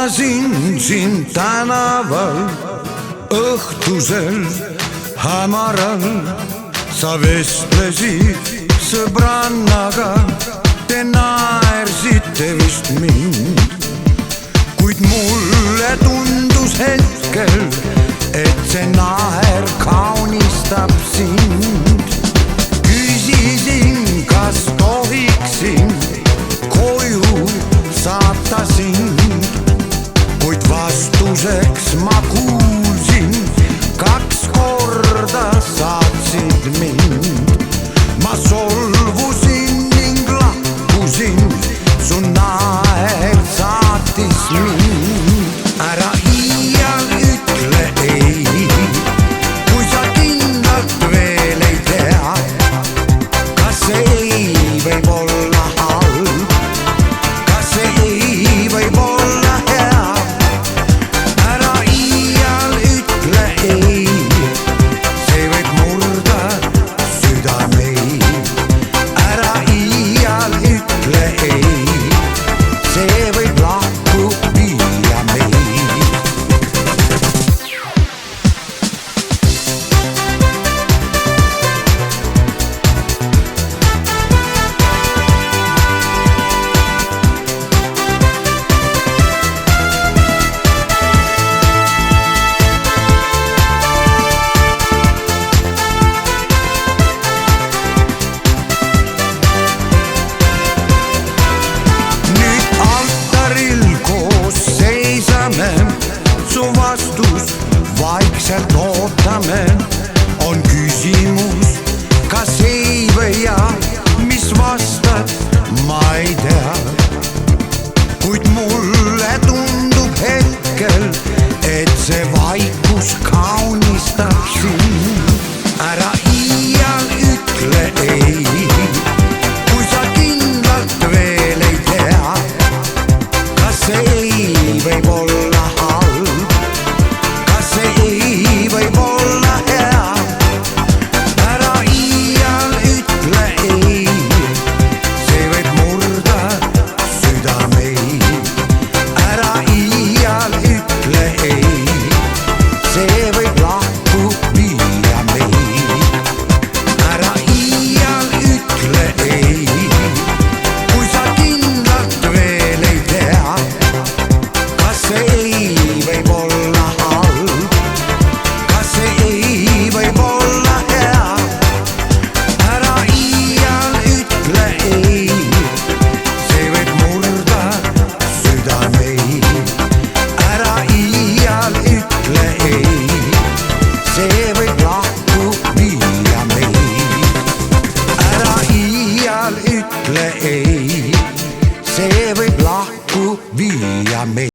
ootasin sind tänaval õhtusel hämaral. sa vestlesid sõbrannaga, te naersite vist mind, kuid mulle tundus hetkel, et see naer kaunistab sind. küsisin, kas tohiksin koju saata sind, kuid vastuseks ma kuulsin, 2 korda saatsid mind. ma solvusin ning lahkusin, su naer saatis mind. ära iial ütle ei, kui sa kindlalt veel ei tea, kas see ei võib olla halb, kas see ei võib olla hea. ära iial ütle ei, see võib murda südameid. ära iial ütle ei, see võib lahku viia meid. su vastus vaikselt ootame, on küsimus, kas ei või jaa, mis vastad, ma ei tea. kuid mulle tundub hetkel, et see vaikus kaunistab sind. ära iial ütle ei, kui sa kindlalt veel ei tea, kas see ei võib olla halb, kas see ei võib olla hea. ära iial ütle ei, see võib murda südameid. ära iial ütle ei, see võib lahku viia meid. ära iial ütle ei, kui sa kindlalt veel ei tea, kas see ei võib olla halb, kas see ei võib olla hea. ära iial ütle ei, see võib murda südameid. ära iial ütle ei, see võib lahku viia meid. ära iial ütle ei, see võib lahku viia meid.